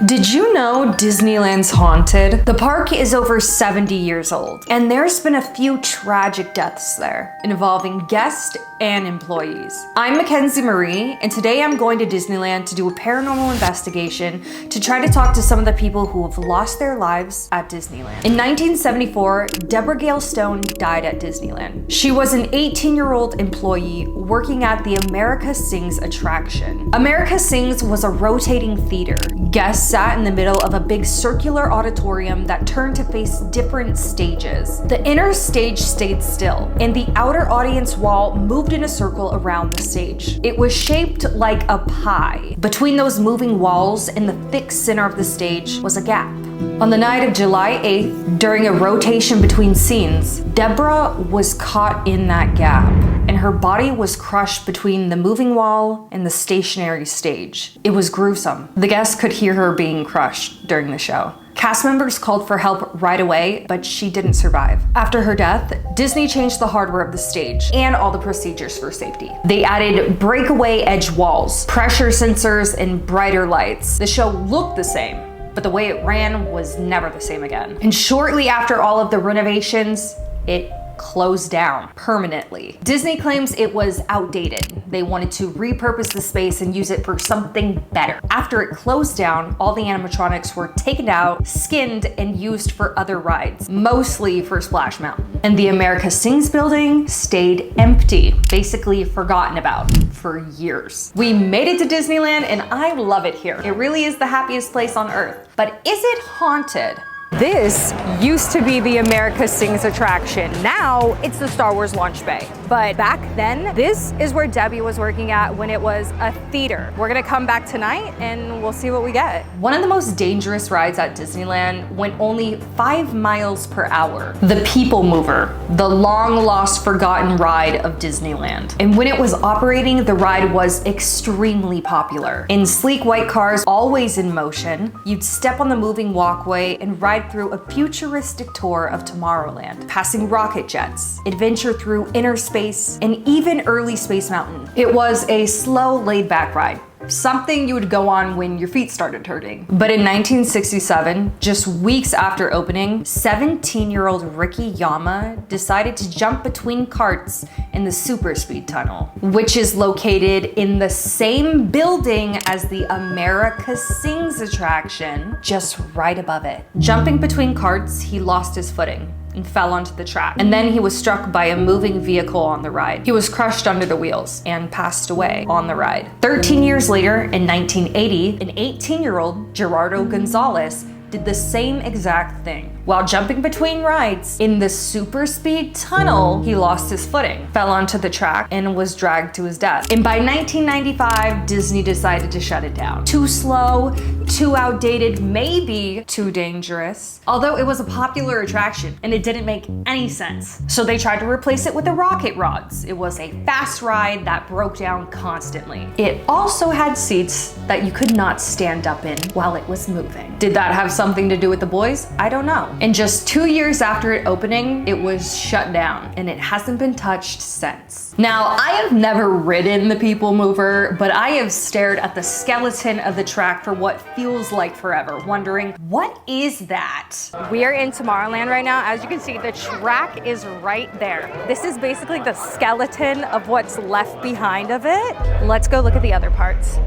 Did you know Disneyland's haunted? The park is over 70 years old, and there's been a few tragic deaths there, involving guests and employees. I'm Mackenzie Marie, and today I'm going to Disneyland to do a paranormal investigation to try to talk to some of the people who have lost their lives at Disneyland. In 1974, Deborah Gail Stone died at Disneyland. She was an 18-year-old employee working at the America Sings attraction. America Sings was a rotating theater. Guests sat in the middle of a big circular auditorium that turned to face different stages. The inner stage stayed still, and the outer audience wall moved in a circle around the stage. It was shaped like a pie. Between those moving walls and the thick center of the stage was a gap. On the night of July 8th, during a rotation between scenes, Deborah was caught in that gap, and her body was crushed between the moving wall and the stationary stage. It was gruesome. The guests could hear her being crushed during the show. Cast members called for help right away, but she didn't survive. After her death, Disney changed the hardware of the stage and all the procedures for safety. They added breakaway edge walls, pressure sensors, and brighter lights. The show looked the same, but the way it ran was never the same again. And shortly after all of the renovations, it closed down permanently. Disney claims it was outdated. They wanted to repurpose the space and use it for something better. After it closed down, all the animatronics were taken out, skinned, and used for other rides, mostly for Splash Mountain. And the America Sings building stayed empty, basically forgotten about for years. We made it to Disneyland, and I love it here. It really is the happiest place on earth. But is it haunted? This used to be the America Sings attraction. Now it's the Star Wars launch bay. But back then, this is where Debbie was working at when it was a theater. We're gonna come back tonight and we'll see what we get. One of the most dangerous rides at Disneyland went only 5 miles per hour. The PeopleMover, the long lost forgotten ride of Disneyland. And when it was operating, the ride was extremely popular. In sleek white cars, always in motion, you'd step on the moving walkway and ride through a futuristic tour of Tomorrowland, passing rocket jets, adventure through inner space, and even early Space Mountain. It was a slow, laid-back ride. Something you would go on when your feet started hurting. But in 1967, just weeks after opening, 17-year-old Ricky Yama decided to jump between carts in the super speed tunnel, which is located in the same building as the America Sings attraction, just right above it. Jumping between carts, he lost his footing and fell onto the track. And then he was struck by a moving vehicle on the ride. He was crushed under the wheels and passed away on the ride. 13 years later, in 1980, an 18-year-old Gerardo Gonzalez did the same exact thing. While jumping between rides in the super speed tunnel, he lost his footing, fell onto the track, and was dragged to his death. And by 1995, Disney decided to shut it down. Too slow, too outdated, maybe too dangerous. Although it was a popular attraction and it didn't make any sense. So they tried to replace it with the rocket rods. It was a fast ride that broke down constantly. It also had seats that you could not stand up in while it was moving. Did that have something to do with the boys? I don't know. And just 2 years after it opening, it was shut down and it hasn't been touched since. Now, I have never ridden the PeopleMover, but I have stared at the skeleton of the track for what feels like forever, wondering, what is that? We are in Tomorrowland right now. As you can see, the track is right there. This is basically the skeleton of what's left behind of it. Let's go look at the other parts.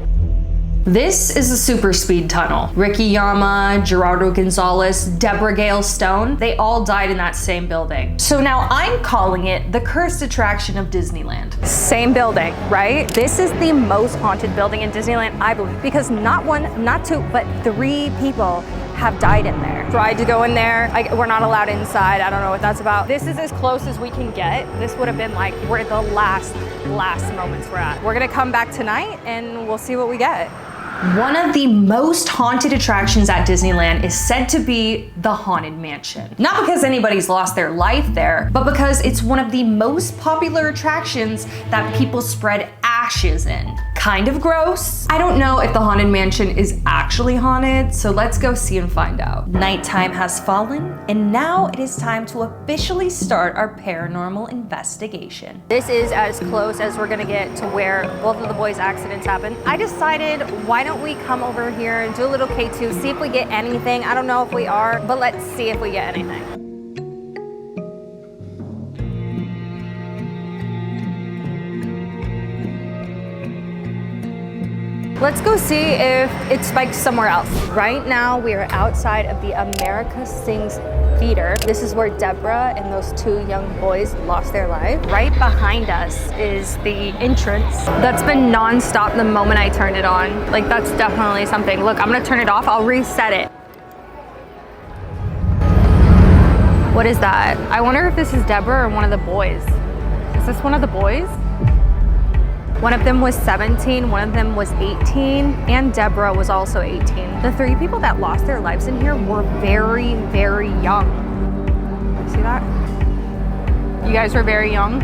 This is the super speed tunnel. Ricky Yama, Gerardo Gonzalez, Deborah Gail Stone, they all died in that same building. So now I'm calling it the cursed attraction of Disneyland. Same building, right? This is the most haunted building in Disneyland, I believe, because not one, not two, but 3 people have died in there. Tried to go in there, we're not allowed inside, I don't know what that's about. This is as close as we can get. This would have been like where the last moments we're at. We're gonna come back tonight and we'll see what we get. One of the most haunted attractions at Disneyland is said to be the Haunted Mansion. Not because anybody's lost their life there, but because it's one of the most popular attractions that people spread ashes in. kind of gross. I don't know if the Haunted Mansion is actually haunted, so let's go see and find out. Nighttime has fallen, and now it is time to officially start our paranormal investigation. This is as close as we're gonna get to where both of the boys' accidents happened. I decided, why don't we come over here and do a little K2, see if we get anything. I don't know if we are, but let's see if we get anything. Let's go see if it spikes somewhere else. Right now, we are outside of the America Sings Theater. This is where Deborah and those two young boys lost their lives. Right behind us is the entrance. That's been nonstop the moment I turned it on. Like, that's definitely something. Look, I'm gonna turn it off. I'll reset it. What is that? I wonder if this is Deborah or one of the boys. Is this one of the boys? One of them was 17, one of them was 18, and Deborah was also 18. The three people that lost their lives in here were very, very young. See that? You guys were very young?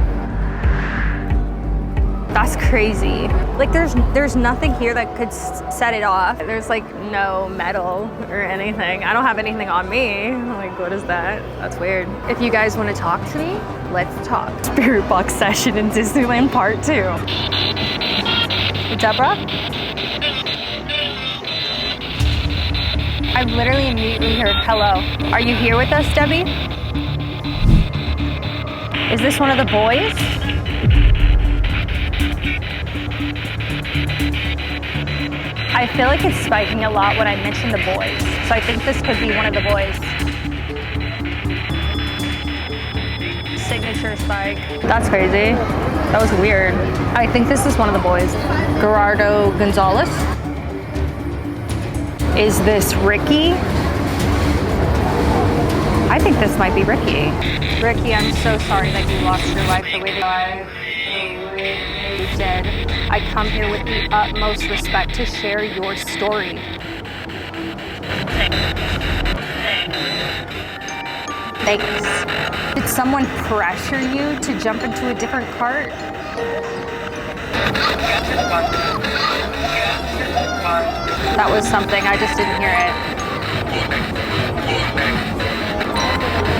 That's crazy. Like there's nothing here that could set it off. There's like no metal or anything. I don't have anything on me. Like, what is that? That's weird. If you guys want to talk to me, let's talk. Spirit box session in Disneyland Part 2. Deborah? I literally immediately heard hello. Are you here with us, Debbie? Is this one of the boys? I feel like it's spiking a lot when I mention the boys. So I think this could be one of the boys. Signature spike. That's crazy. That was weird. I think this is one of the boys. Gerardo Gonzalez. Is this Ricky? I think this might be Ricky. Ricky, I'm so sorry that you lost your life the way that you did. I come here with the utmost respect to share your story. Thanks. Did someone pressure you to jump into a different cart? That was something, I just didn't hear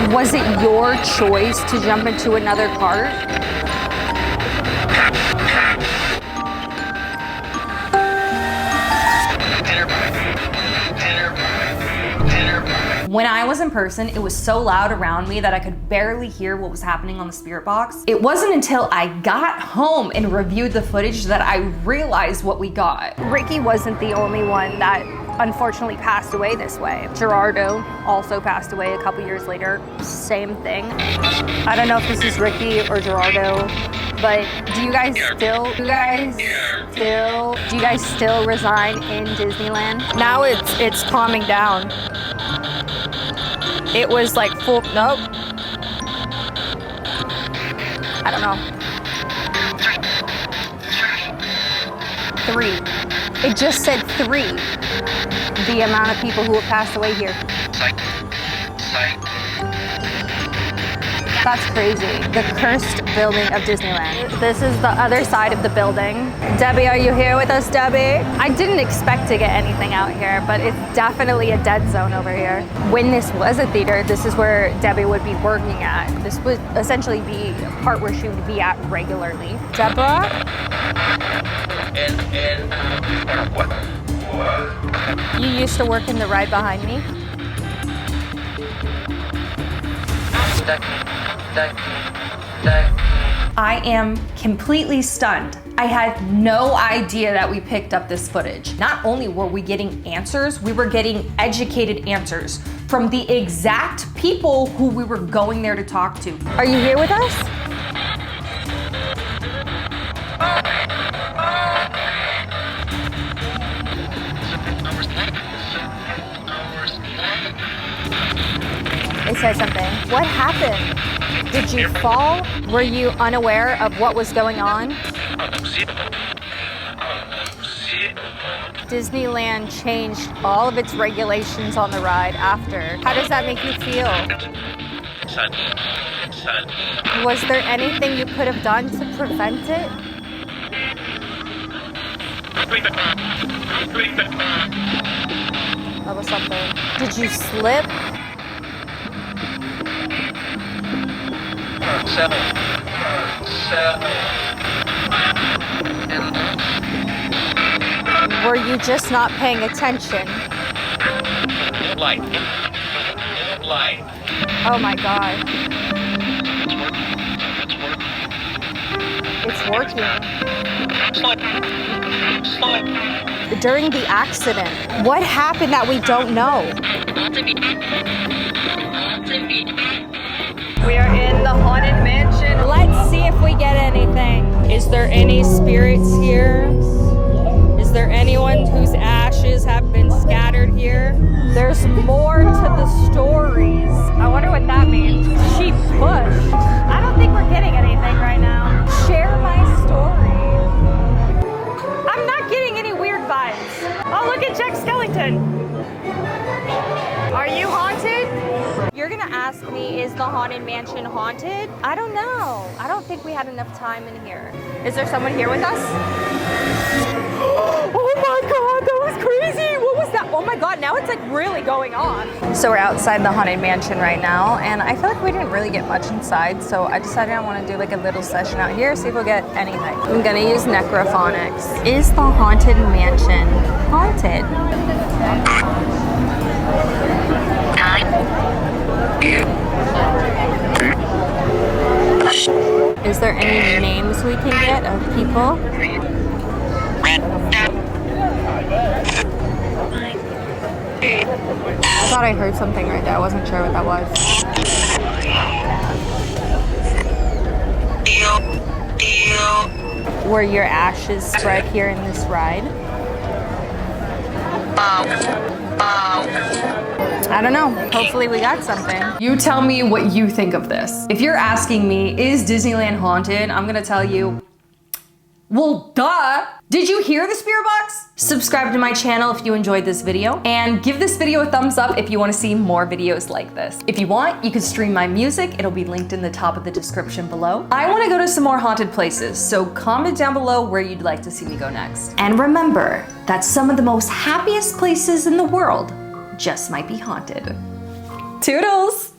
it. Was it your choice to jump into another cart? When I was in person, it was so loud around me that I could barely hear what was happening on the spirit box. It wasn't until I got home and reviewed the footage that I realized what we got. Ricky wasn't the only one that unfortunately passed away this way. Gerardo also passed away a couple years later. Same thing. I don't know if this is Ricky or Gerardo, but do you guys still reside in Disneyland? Now it's calming down. It was like full, nope. I don't know. 3. It just said 3. The amount of people who have passed away here. That's crazy. The cursed building of Disneyland. This is the other side of the building. Debbie, are you here with us, Debbie? I didn't expect to get anything out here, but it's definitely a dead zone over here. When this was a theater, this is where Debbie would be working at. This would essentially be a part where she would be at regularly. Deborah? You used to work in the ride behind me? I am completely stunned. I had no idea that we picked up this footage. Not only were we getting answers, we were getting educated answers from the exact people who we were going there to talk to. Are you here with us? It says something. What happened? Did you fall? Were you unaware of what was going on? Disneyland changed all of its regulations on the ride after. How does that make you feel? Was there anything you could have done to prevent it? That was something. Did you slip? Were you just not paying attention? Light. Oh my God. It's working. During the accident, what happened that we don't know? We are in the Haunted Mansion. Let's see if we get anything. Is there any spirits here? Is there anyone whose ashes have been scattered here? There's more to the stories. I wonder what that means. She pushed. I don't think we're getting anything right now. Share my story. I'm not getting any weird vibes. Oh, look at Jack Skellington. Are you haunted? You're gonna ask me, is the Haunted Mansion haunted? I don't know. I don't think we had enough time in here. Is there someone here with us? Oh my God, that was crazy. What was that? Oh my God, now it's like really going on. So we're outside the Haunted Mansion right now, and I feel like we didn't really get much inside, so I decided I want to do like a little session out here, see if we'll get anything. I'm gonna use necrophonics. Is the Haunted Mansion haunted? Is there any names we can get of people? I thought I heard something right there. I wasn't sure what that was. Were your ashes spread here in this ride? I don't know. Hopefully we got something. You tell me what you think of this. If you're asking me, is Disneyland haunted? I'm gonna tell you, well, duh. Did you hear the spirit box? Subscribe to my channel if you enjoyed this video, and give this video a thumbs up if you want to see more videos like this. If you want, you can stream my music. It'll be linked in the top of the description below. I want to go to some more haunted places, so comment down below where you'd like to see me go next. And remember that some of the most happiest places in the world just might be haunted. Toodles!